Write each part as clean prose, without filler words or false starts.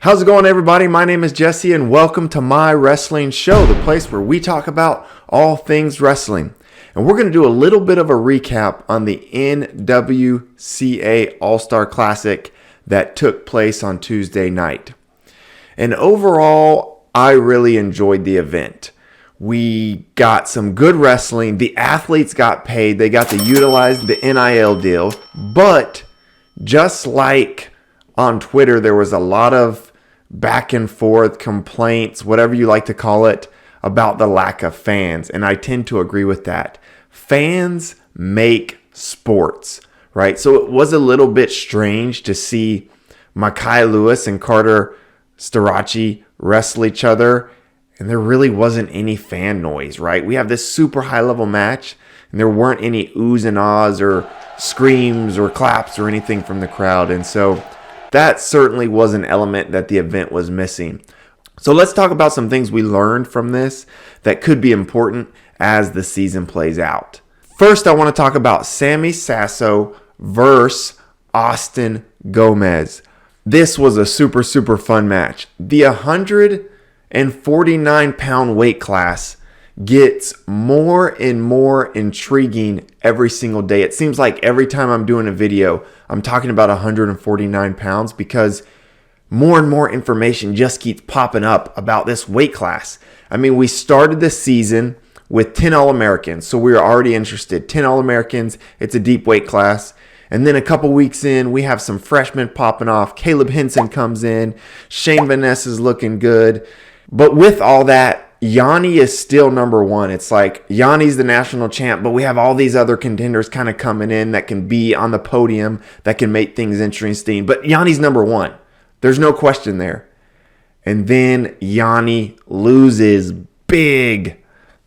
How's it going, everybody? My name is Jesse, and welcome to my wrestling show, the place where we talk about all things wrestling. And we're going to do a little bit of a recap on the NWCA All-Star Classic that took place on Tuesday night. And overall, I really enjoyed the event. We got some good wrestling. The athletes got paid. They got to utilize the NIL deal. But just like on Twitter, there was a lot of back and forth complaints, whatever you like to call it, about the lack of fans. And I tend to agree with that. Fans make sports, right? So it was a little bit strange to see Mekhi Lewis and Carter Starachi wrestle each other, and there really wasn't any fan noise, right? We have this super high level match, and there weren't any oohs and ahs or screams or claps or anything from the crowd. And so that certainly was an element that the event was missing. So let's talk about some things we learned from this that could be important as the season plays out. First, I want to talk about Sammy Sasso versus Austin Gomez. This was a super fun match. The 149-pound weight class gets more and more intriguing every single day. It seems like every time I'm doing a video, I'm talking about 149 pounds because more and more information just keeps popping up about this weight class. I mean, we started the season with 10 All-Americans, so we were already interested. 10 All-Americans, it's a deep weight class. And then a couple weeks in, we have some freshmen popping off. Caleb Henson comes in. Shane Vanessa's looking good. But with all that, Yanni is still number one. It's like Yanni's the national champ, but we have all these other contenders kind of coming in that can be on the podium, that can make things interesting. But Yanni's number one. There's no question there. And then Yanni loses big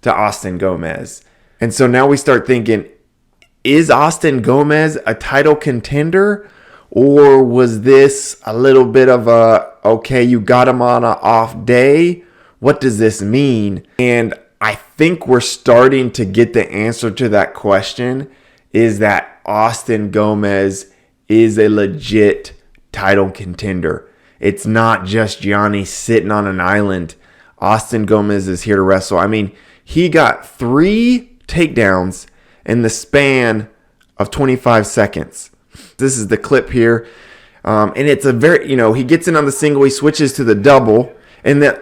to Austin Gomez. And so now we start thinking, is Austin Gomez a title contender? Or was this a little bit of a, okay, you got him on an off day? What does this mean? And I think we're starting to get the answer to that question, is that Austin Gomez is a legit title contender. It's not just Yanni sitting on an island. Austin Gomez is here to wrestle. I mean, he got 3 takedowns in the span of 25 seconds. This is the clip here. And it's a very, he gets in on the single, he switches to the double. And then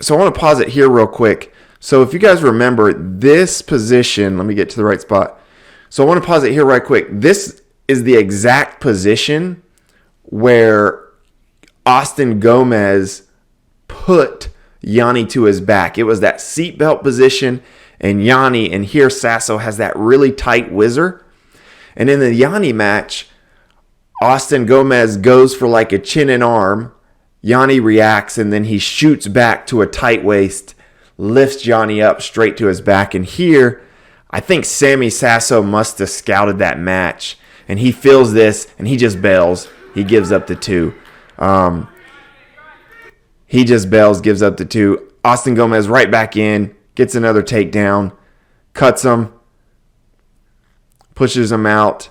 so I want to pause it here real quick. So if you guys remember this position, let me get to the right spot. So I want to pause it here right quick. This is the exact position where Austin Gomez put Yanni to his back. It was that seatbelt position, and Yanni, and here Sasso has that really tight whizzer. And in the Yanni match, Austin Gomez goes for like a chin and arm. Yanni reacts, and then he shoots back to a tight waist, lifts Yanni up straight to his back. And here, I think Sammy Sasso must have scouted that match, and he feels this, and he just bails. He gives up the 2. He just bails, gives up the 2. Austin Gomez right back in, gets another takedown, cuts him, pushes him out,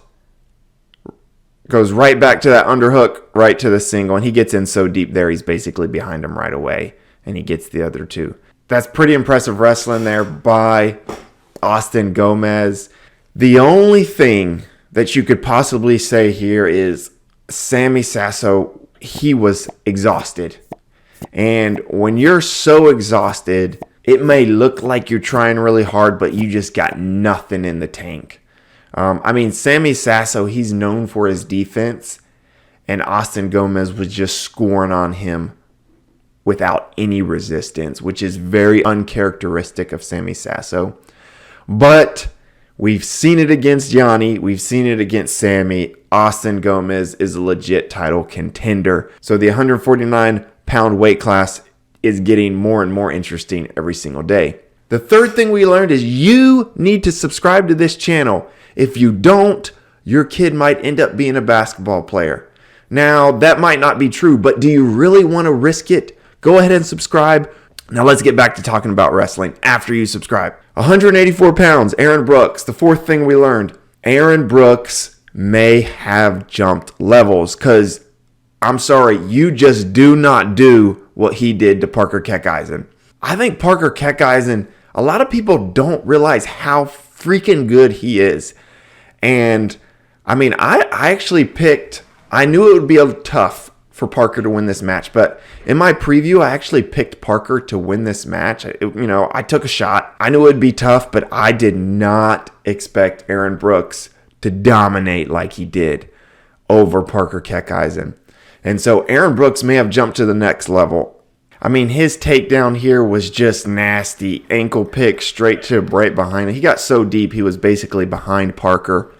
goes right back to that underhook, right to the single, and he gets in so deep there, he's basically behind him right away, and he gets the other 2. That's pretty impressive wrestling there by Austin Gomez. The only thing that you could possibly say here is Sammy Sasso, he was exhausted. And when you're so exhausted, it may look like you're trying really hard, but you just got nothing in the tank. Sammy Sasso, he's known for his defense, and Austin Gomez was just scoring on him without any resistance, which is very uncharacteristic of Sammy Sasso. But we've seen it against Yanni. We've seen it against Sammy. Austin Gomez is a legit title contender. So the 149-pound weight class is getting more and more interesting every single day. The third thing we learned is you need to subscribe to this channel. If you don't, your kid might end up being a basketball player. Now, that might not be true, but do you really want to risk it? Go ahead and subscribe. Now let's get back to talking about wrestling after you subscribe. 184 pounds, Aaron Brooks. The fourth thing we learned, Aaron Brooks may have jumped levels because I'm sorry, you just do not do what he did to Parker Keckeisen. I think Parker Keckeisen, a lot of people don't realize how freaking good he is. And I mean, I actually picked, I knew it would be tough for Parker to win this match, but in my preview, I actually picked Parker to win this match. I took a shot. I knew it would be tough, but I did not expect Aaron Brooks to dominate like he did over Parker Keckeisen. And so Aaron Brooks may have jumped to the next level. I mean, his takedown here was just nasty. Ankle pick straight to right behind him. He got so deep, he was basically behind Parker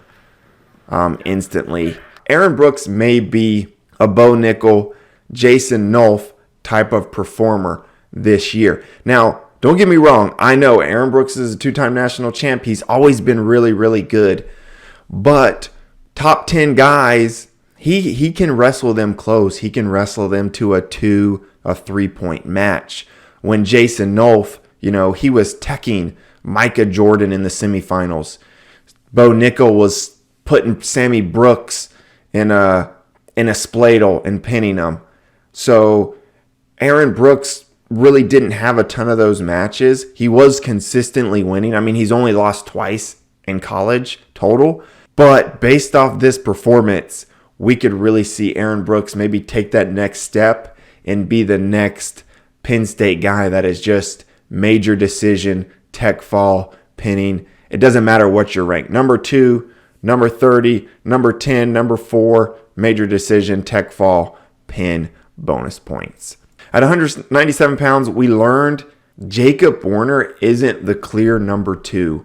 instantly. Aaron Brooks may be a Bo Nickel, Jason Nolf type of performer this year. Now, don't get me wrong. I know Aaron Brooks is a two-time national champ. He's always been really, really good. But top 10 guys, he can wrestle them close. He can wrestle them to a 3-point match. When Jason Nolf, he was teching Micah Jordan in the semifinals. Bo Nickel was putting Sammy Brooks in a spladle and pinning him. So Aaron Brooks really didn't have a ton of those matches. He was consistently winning. I mean, he's only lost twice in college total. But based off this performance, we could really see Aaron Brooks maybe take that next step and be the next Penn State guy that is just major decision, tech fall, pinning. It doesn't matter what you're ranked. Number 2, number 30, number 10, number 4, major decision, tech fall, pin, bonus points. At 197 pounds, we learned Jacob Warner isn't the clear number 2.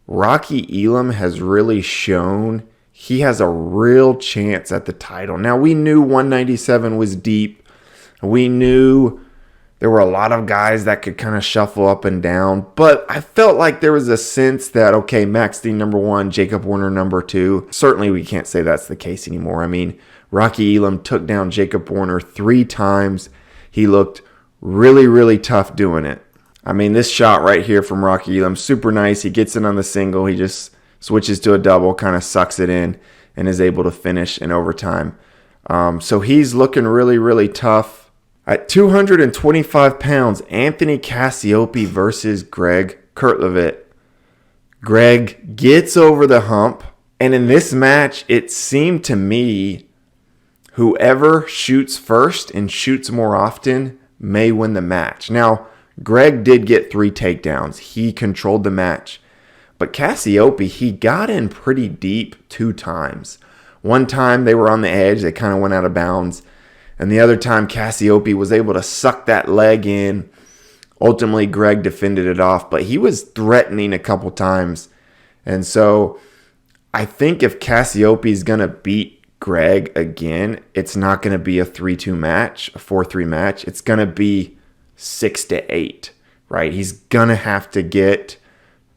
Rocky Elam has really shown he has a real chance at the title. Now, we knew 197 was deep. We knew there were a lot of guys that could kind of shuffle up and down. But I felt like there was a sense that, okay, Max Dean number 1, Jacob Warner number 2. Certainly we can't say that's the case anymore. I mean, Rocky Elam took down Jacob Warner 3 times. He looked really, really tough doing it. I mean, this shot right here from Rocky Elam, super nice. He gets in on the single. He just switches to a double, kind of sucks it in, and is able to finish in overtime. So he's looking really, really tough. At 225 pounds, Anthony Cassiope versus Greg Kurtlevitt. Greg gets over the hump, and in this match, it seemed to me whoever shoots first and shoots more often may win the match. Now, Greg did get 3 takedowns. He controlled the match. But Cassiope, he got in pretty deep 2 times. One time they were on the edge. They kind of went out of bounds. And the other time Cassiope was able to suck that leg in. Ultimately, Greg defended it off. But he was threatening a couple times. And so I think if Cassiope is going to beat Greg again, it's not going to be a 3-2 match, a 4-3 match. It's going to be 6-8, right? He's going to have to get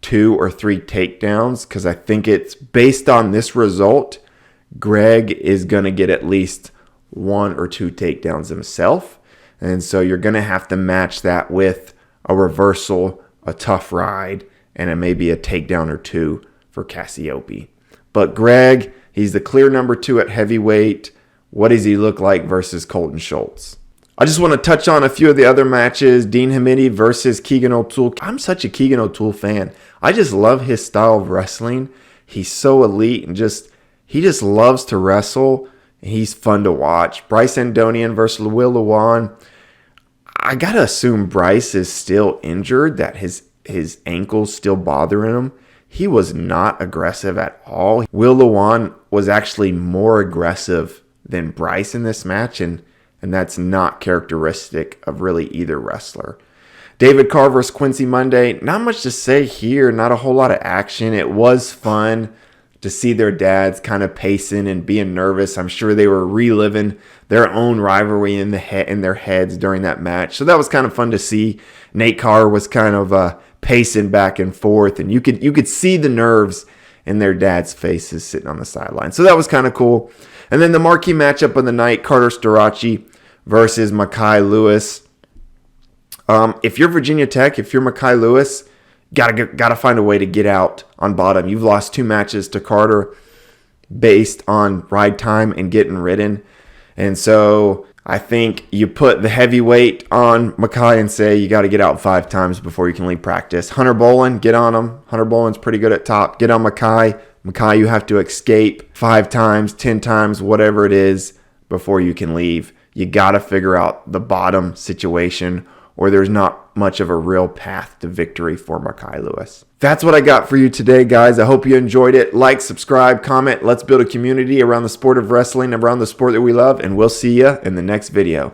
2 or 3 takedowns because I think it's based on this result, Greg is going to get at least 1 or 2 takedowns himself. And so you're going to have to match that with a reversal, a tough ride, and maybe a takedown or 2 for Cassiope. But Greg, he's the clear number 2 at heavyweight. What does he look like versus Colton Schultz? I just want to touch on a few of the other matches. Dean Hamidi versus Keegan O'Toole. I'm such a Keegan O'Toole fan. I just love his style of wrestling. He's so elite and he just loves to wrestle. He's fun to watch. Bryce Andonian versus Will Lewan. I got to assume Bryce is still injured, that his ankle's still bothering him. He was not aggressive at all. Will Lewan was actually more aggressive than Bryce in this match, and that's not characteristic of really either wrestler. David Carr versus Quincy Monday. Not much to say here. Not a whole lot of action. It was fun to see their dads kind of pacing and being nervous. I'm sure they were reliving their own rivalry in their heads during that match. So that was kind of fun to see. Nate Carr was kind of pacing back and forth, and you could see the nerves in their dads' faces sitting on the sideline. So that was kind of cool. And then the marquee matchup of the night, Carter Starachi versus Makai Lewis. If you're Virginia Tech, if you're Makai Lewis, gotta find a way to get out on bottom. You've lost 2 matches to Carter based on ride time and getting ridden. And so I think you put the heavyweight on Mackay and say you got to get out 5 times before you can leave practice. Hunter Bolin, get on him. Hunter Bolin's pretty good at top. Get on Mackay. Mackay, you have to escape 5 times, 10 times, whatever it is, before you can leave. You got to figure out the bottom situation, or there's not much of a real path to victory for Mackay Lewis. That's what I got for you today, guys. I hope you enjoyed it. Like, subscribe, comment. Let's build a community around the sport of wrestling, around the sport that we love, and we'll see you in the next video.